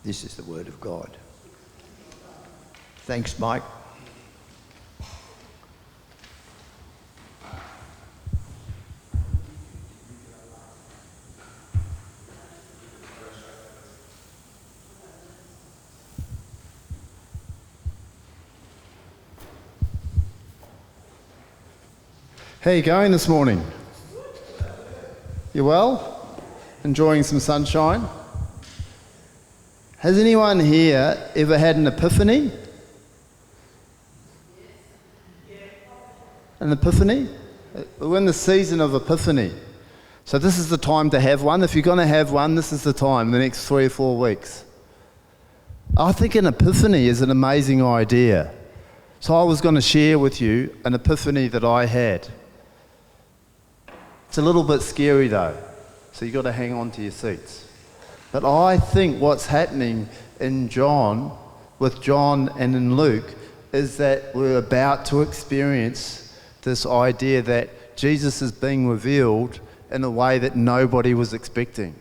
This is the word of God. Thanks, Mike. How you going this morning? You well? Enjoying some sunshine? Has anyone here ever had an epiphany? An epiphany? We're in the season of epiphany. So this is the time to have one. If you're going to have one, this is the time, the next 3 or 4 weeks. I think an epiphany is an amazing idea. So I was going to share with you an epiphany that I had. It's a little bit scary though, so you've got to hang on to your seats. But I think what's happening in John, with John and in Luke, is that we're about to experience this idea that Jesus is being revealed in a way that nobody was expecting.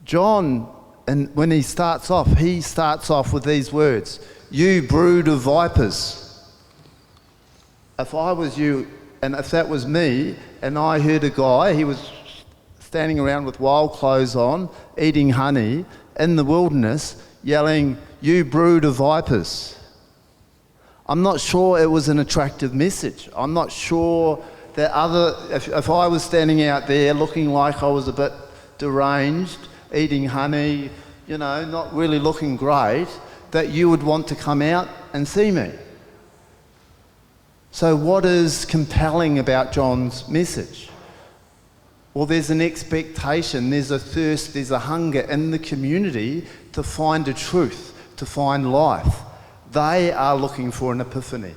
John, and when he starts off with these words, "You brood of vipers." If I was you, and if that was me, and I heard a guy, he was standing around with wild clothes on, eating honey, in the wilderness, yelling, "You brood of vipers." I'm not sure it was an attractive message. I'm not sure that if I was standing out there looking like I was a bit deranged, eating honey, not really looking great, that you would want to come out and see me. So what is compelling about John's message? Well, there's an expectation, there's a thirst, there's a hunger in the community to find a truth, to find life. They are looking for an epiphany.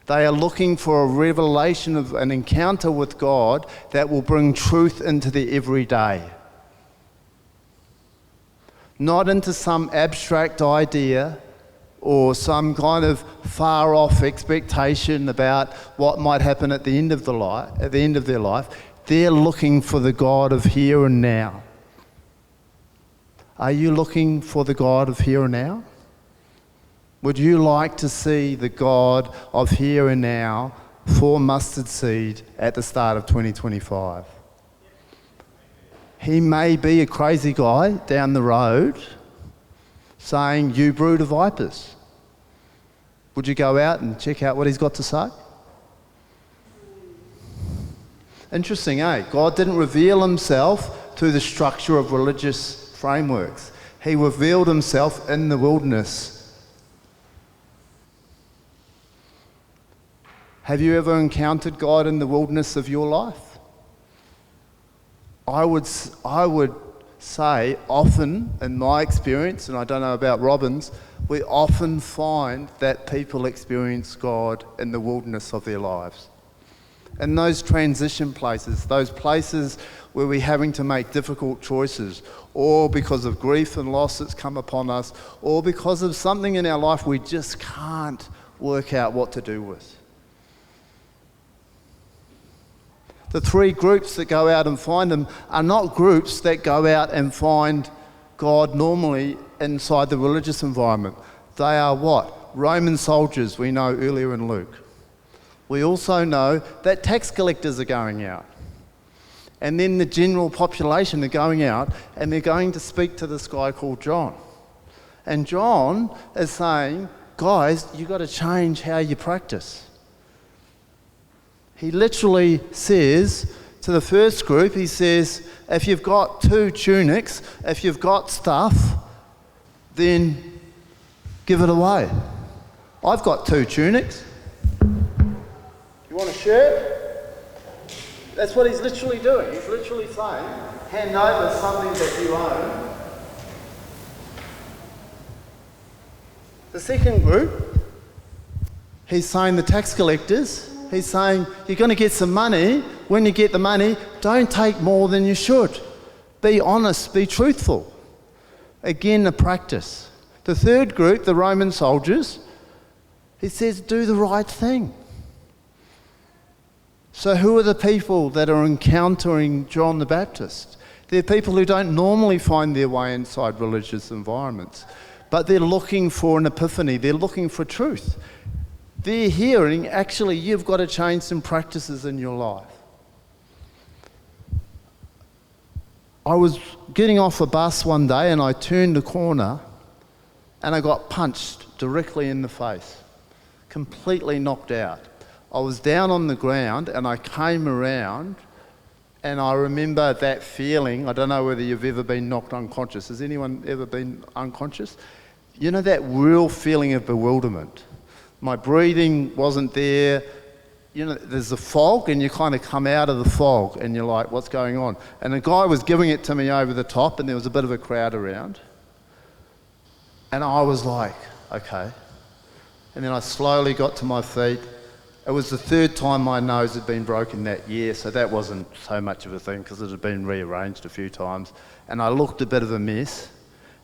They are looking for a revelation of an encounter with God that will bring truth into their everyday. Not into some abstract idea or some kind of far-off expectation about what might happen at the end of their life. They're looking for the God of here and now. Are you looking for the God of here and now? Would you like to see the God of here and now for mustard seed at the start of 2025? He may be a crazy guy down the road saying, "You brood of vipers." Would you go out and check out what he's got to say? Interesting, eh? God didn't reveal himself through the structure of religious frameworks. He revealed himself in the wilderness. Have you ever encountered God in the wilderness of your life? I would say often, in my experience, and I don't know about Robin's, we often find that people experience God in the wilderness of their lives. In those transition places, those places where we're having to make difficult choices, or because of grief and loss that's come upon us, or because of something in our life we just can't work out what to do with. The 3 groups that go out and find him are not groups that go out and find God normally inside the religious environment. They are what? Roman soldiers, we know earlier in Luke. We also know that tax collectors are going out. And then the general population are going out and they're going to speak to this guy called John. And John is saying, guys, you've got to change how you practice. He literally says to the first group, he says, if you've got 2 tunics, if you've got stuff, then give it away. I've got 2 tunics. You want a shirt? That's what he's literally doing. He's literally saying, hand over something that you own. The second group, he's saying the tax collectors, he's saying, you're going to get some money. When you get the money, don't take more than you should. Be honest, be truthful. Again, a practice. The third group, the Roman soldiers, he says, do the right thing. So who are the people that are encountering John the Baptist? They're people who don't normally find their way inside religious environments, but they're looking for an epiphany. They're looking for truth. They're hearing, actually, you've got to change some practices in your life. I was getting off a bus one day and I turned a corner and I got punched directly in the face, completely knocked out. I was down on the ground and I came around and I remember that feeling. I don't know whether you've ever been knocked unconscious. Has anyone ever been unconscious? You know that real feeling of bewilderment. My breathing wasn't there. You know, there's a fog and you kind of come out of the fog and you're like, what's going on? And the guy was giving it to me over the top and there was a bit of a crowd around. And I was like, okay. And then I slowly got to my feet. It was the third time my nose had been broken that year, so that wasn't so much of a thing because it had been rearranged a few times. And I looked a bit of a mess.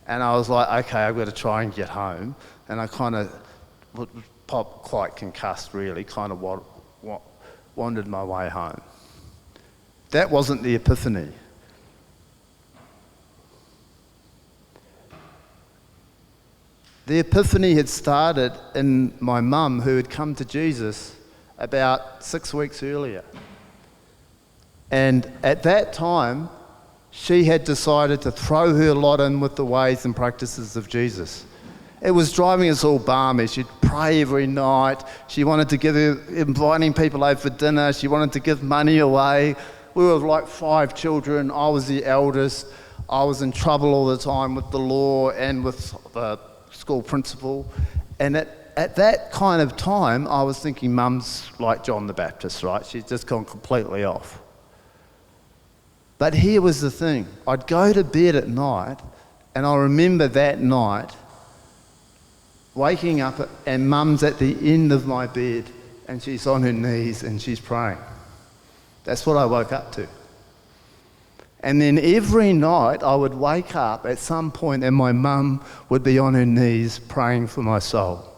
And I was like, okay, I've got to try and get home. And I kind of popped quite concussed, really, kind of wandered my way home. That wasn't the epiphany. The epiphany had started in my mum, who had come to Jesus about 6 weeks earlier. And at that time, she had decided to throw her lot in with the ways and practices of Jesus. It was driving us all balmy. She'd pray every night. She wanted to inviting people over for dinner. She wanted to give money away. We were like 5 children. I was the eldest. I was in trouble all the time with the law and with the school principal. And at that kind of time, I was thinking, Mum's like John the Baptist, right? She's just gone completely off. But here was the thing. I'd go to bed at night, and I remember that night waking up and Mum's at the end of my bed and she's on her knees and she's praying. That's what I woke up to. And then every night I would wake up at some point and my mum would be on her knees praying for my soul.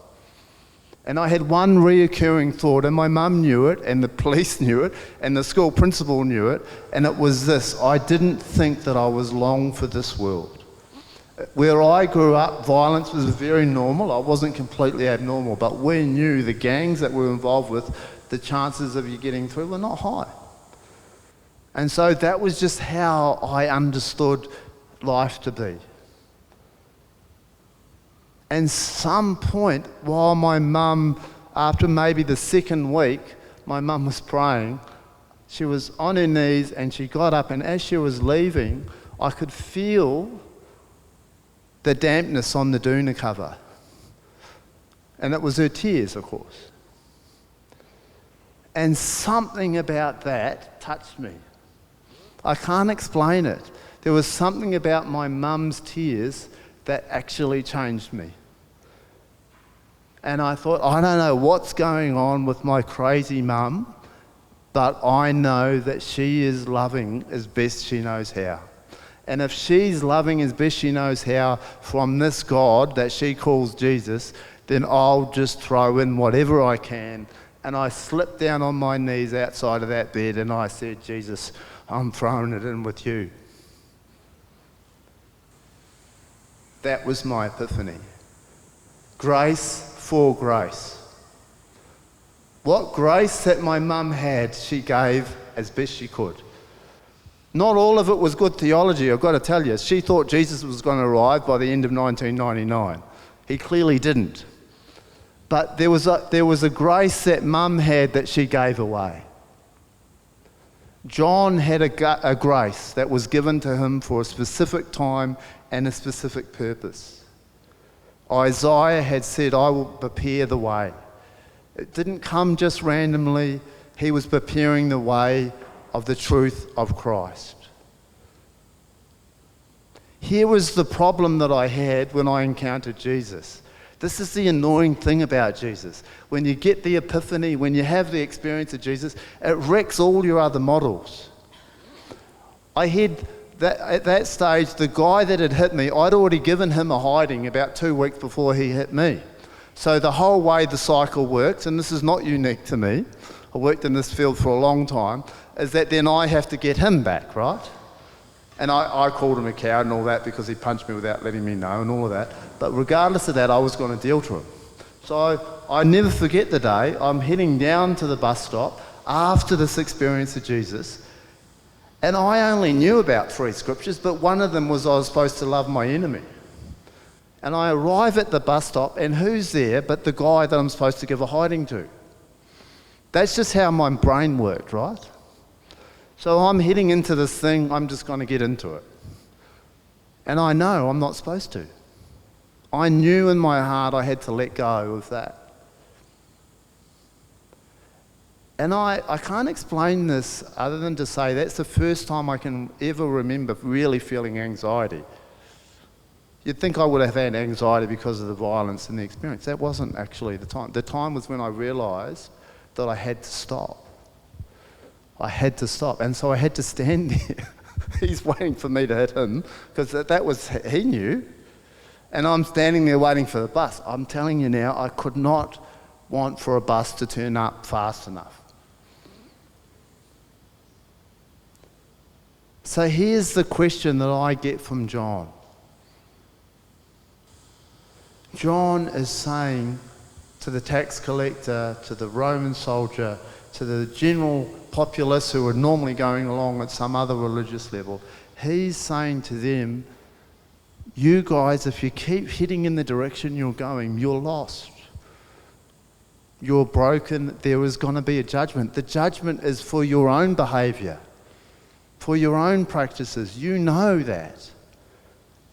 And I had one reoccurring thought, and my mum knew it, and the police knew it, and the school principal knew it, and it was this: I didn't think that I was long for this world. Where I grew up, violence was very normal. I wasn't completely abnormal, but we knew the gangs that we were involved with, the chances of you getting through were not high. And so that was just how I understood life to be. And some point while my mum, after maybe the second week, my mum was praying, she was on her knees and she got up, and as she was leaving, I could feel the dampness on the doona cover. And it was her tears, of course. And something about that touched me. I can't explain it. There was something about my mum's tears that actually changed me. And I thought, I don't know what's going on with my crazy mum, but I know that she is loving as best she knows how. And if she's loving as best she knows how from this God that she calls Jesus, then I'll just throw in whatever I can. And I slipped down on my knees outside of that bed and I said, Jesus, I'm throwing it in with you. That was my epiphany. Grace for grace. What grace that my mum had, she gave as best she could. Not all of it was good theology, I've got to tell you. She thought Jesus was going to arrive by the end of 1999. He clearly didn't. But there was a grace that Mum had that she gave away. John had a grace that was given to him for a specific time and a specific purpose. Isaiah had said, I will prepare the way. It didn't come just randomly. He was preparing the way of the truth of Christ. Here was the problem that I had when I encountered Jesus. This is the annoying thing about Jesus. When you get the epiphany, when you have the experience of Jesus, it wrecks all your other models. I had that, at that stage, the guy that had hit me, I'd already given him a hiding about 2 weeks before he hit me. So the whole way the cycle works, and this is not unique to me, I worked in this field for a long time, is that then I have to get him back, right? And I called him a coward and all that because he punched me without letting me know and all of that. But regardless of that, I was going to deal to him. So I never forget the day. I'm heading down to the bus stop after this experience of Jesus. And I only knew about 3 scriptures, but one of them was I was supposed to love my enemy. And I arrive at the bus stop, and who's there but the guy that I'm supposed to give a hiding to? That's just how my brain worked, right? So I'm heading into this thing, I'm just going to get into it. And I know I'm not supposed to. I knew in my heart I had to let go of that. And I can't explain this other than to say that's the first time I can ever remember really feeling anxiety. You'd think I would have had anxiety because of the violence and the experience. That wasn't actually the time. The time was when I realised that I had to stop. I had to stop. And so I had to stand there. He's waiting for me to hit him because that was, he knew. And I'm standing there waiting for the bus. I'm telling you now, I could not want for a bus to turn up fast enough. So here's the question that I get from John. John is saying to the tax collector, to the Roman soldier, to the general populace who are normally going along at some other religious level, he's saying to them, you guys, if you keep heading in the direction you're going, you're lost. You're broken. There is going to be a judgment. The judgment is for your own behaviour, for your own practices. You know that.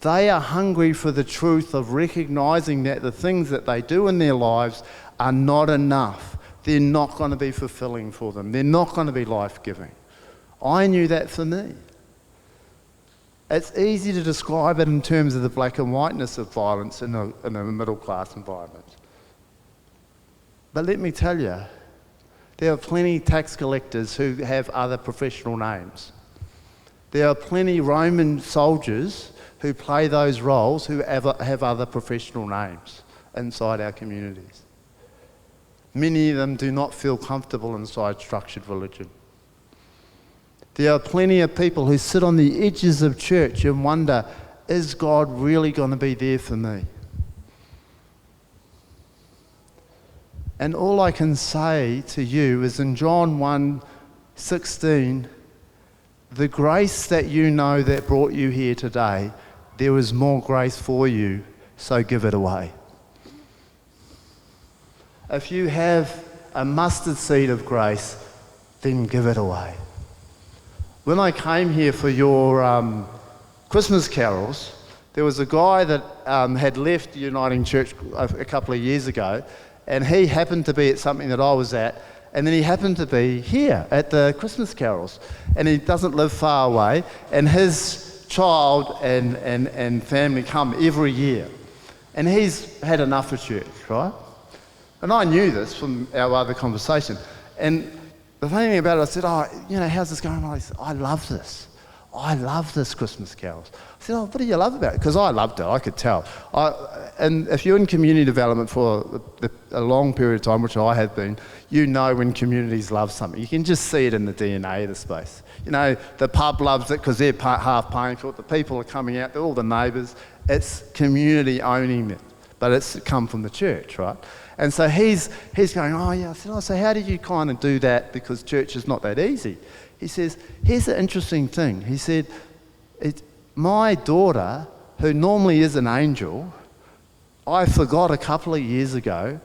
They are hungry for the truth of recognising that the things that they do in their lives are not enough. They're not going to be fulfilling for them. They're not going to be life-giving. I knew that for me. It's easy to describe it in terms of the black and whiteness of violence in a middle-class environment. But let me tell you, there are plenty tax collectors who have other professional names. There are plenty Roman soldiers who play those roles who have other professional names inside our communities. Many of them do not feel comfortable inside structured religion. There are plenty of people who sit on the edges of church and wonder, is God really going to be there for me? And all I can say to you is in John 1:16, the grace that you know that brought you here today, there is more grace for you, so give it away. If you have a mustard seed of grace, then give it away. When I came here for your Christmas carols, there was a guy that had left Uniting Church a couple of years ago, and he happened to be at something that I was at, and then he happened to be here at the Christmas carols, and he doesn't live far away, and his child and family come every year, and he's had enough of church, right? And I knew this from our other conversation, and the funny thing about it, I said, how's this going on? He said, I love this. I love this Christmas carols. I said, what do you love about it? Because I loved it, I could tell. And if you're in community development for a long period of time, which I have been, you know when communities love something. You can just see it in the DNA of the space. You know, the pub loves it because they're half paying for it. The people are coming out, they're all the neighbours. It's community owning it, but it's come from the church, right? And so he's going, I said, so how did you kind of do that? Because church is not that easy. He says, here's the interesting thing. He said, my daughter, who normally is an angel, I forgot a couple of years ago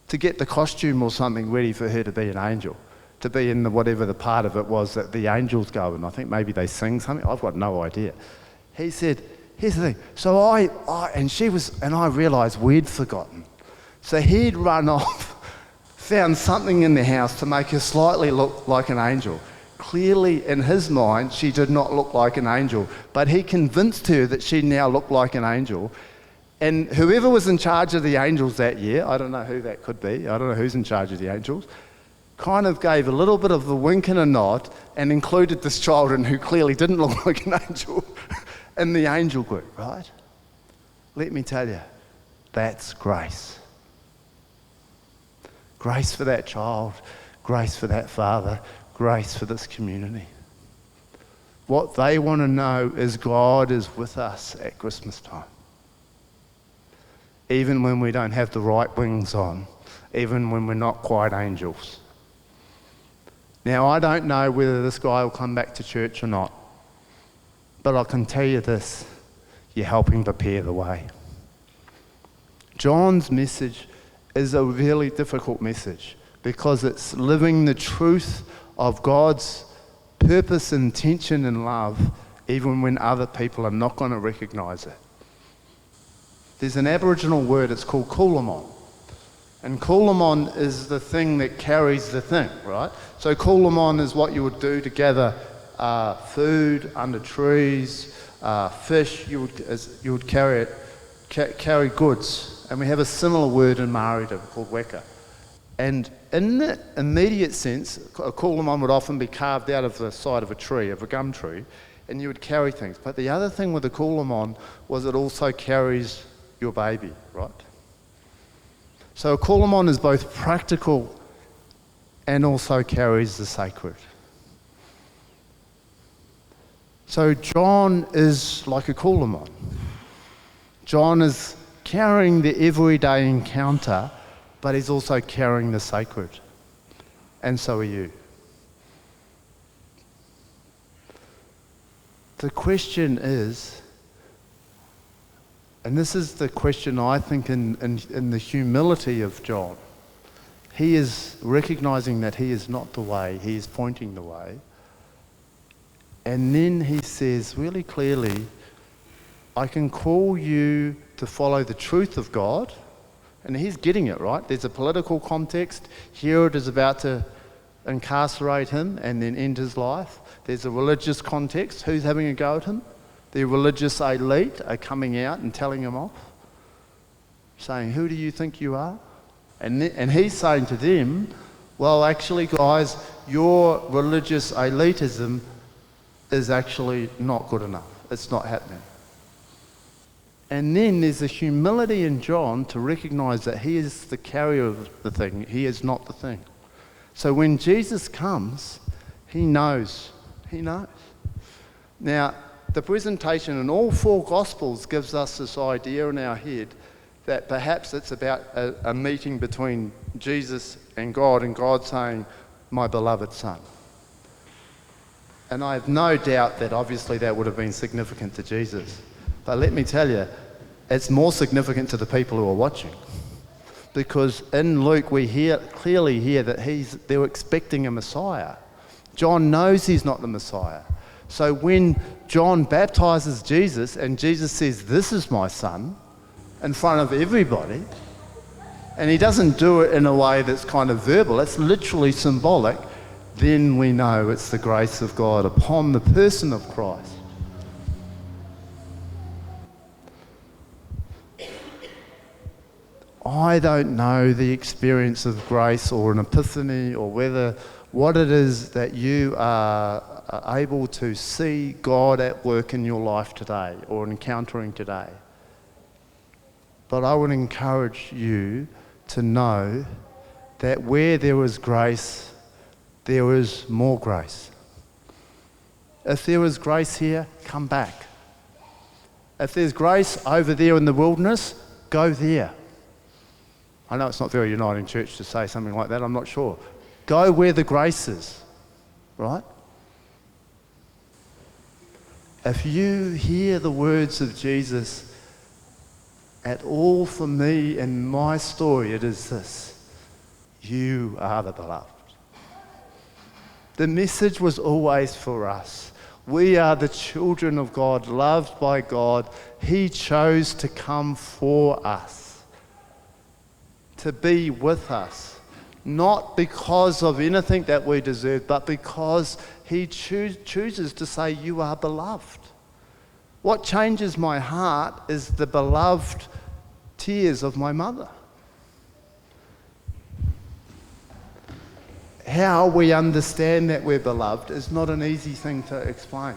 to get the costume or something ready for her to be an angel, to be in whatever the part of it was that the angels go in. I think maybe they sing something. I've got no idea. He said, here's the thing. So I realised we'd forgotten. So he'd run off, found something in the house to make her slightly look like an angel. Clearly, in his mind, she did not look like an angel, but he convinced her that she now looked like an angel. And whoever was in charge of the angels that year, I don't know who that could be, I don't know who's in charge of the angels, kind of gave a little bit of a wink and a nod and included this child in who clearly didn't look like an angel in the angel group, right? Let me tell you, that's grace. Grace for that child, grace for that father, grace for this community. What they want to know is God is with us at Christmas time. Even when we don't have the right wings on, even when we're not quite angels. Now, I don't know whether this guy will come back to church or not, but I can tell you this, you're helping prepare the way. John's message is a really difficult message because it's living the truth of God's purpose, intention and love, even when other people are not going to recognise it. There's an Aboriginal word, it's called coolamon. And coolamon is the thing that carries the thing, right? So coolamon is what you would do to gather food under trees, fish, you would carry goods. And we have a similar word in Māori called weka. And in the immediate sense, a coolamon would often be carved out of the side of a tree, of a gum tree, and you would carry things. But the other thing with the coolamon was it also carries your baby, right? So a coolamon is both practical and also carries the sacred. So John is like a coolamon. John is carrying the everyday encounter, but he's also carrying the sacred. And so are you. The question is, and this is the question I think in the humility of John, he is recognizing that he is not the way, he is pointing the way. And then he says really clearly, I can call you to follow the truth of God. And he's getting it, right? There's a political context. Herod is about to incarcerate him and then end his life. There's a religious context. Who's having a go at him? The religious elite are coming out and telling him off, saying, who do you think you are? And he's saying to them, well, actually, guys, your religious elitism is actually not good enough. It's not happening. And then there's a humility in John to recognize that he is the carrier of the thing. He is not the thing. So when Jesus comes, he knows. He knows. Now, the presentation in all four Gospels gives us this idea in our head that perhaps it's about a meeting between Jesus and God saying, my beloved Son. And I have no doubt that obviously that would have been significant to Jesus. But let me tell you, it's more significant to the people who are watching. Because in Luke we clearly hear that they're expecting a Messiah. John knows he's not the Messiah. So when John baptizes Jesus and Jesus says, this is my son, in front of everybody, and he doesn't do it in a way that's kind of verbal, it's literally symbolic, then we know it's the grace of God upon the person of Christ. I don't know the experience of grace or an epiphany or what it is that you are able to see God at work in your life today or encountering today. But I would encourage you to know that where there is grace, there is more grace. If there is grace here, come back. If there's grace over there in the wilderness, go there. I know it's not very uniting church to say something like that, I'm not sure. Go where the grace is, right? If you hear the words of Jesus at all for me in my story, it is this: you are the beloved. The message was always for us. We are the children of God, loved by God. He chose to come for us, to be with us, not because of anything that we deserve, but because he chooses to say, you are beloved. What changes my heart is the beloved tears of my mother. How we understand that we're beloved is not an easy thing to explain.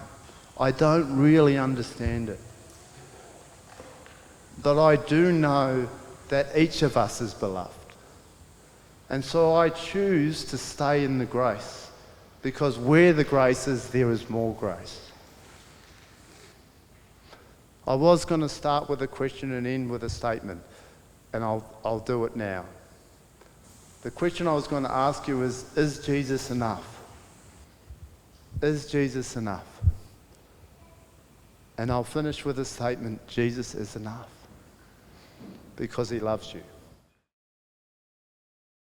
I don't really understand it. But I do know that each of us is beloved. And so I choose to stay in the grace, because where the grace is, there is more grace. I was going to start with a question and end with a statement, and I'll do it now. The question I was going to ask you is Jesus enough? Is Jesus enough? And I'll finish with a statement: Jesus is enough, because he loves you.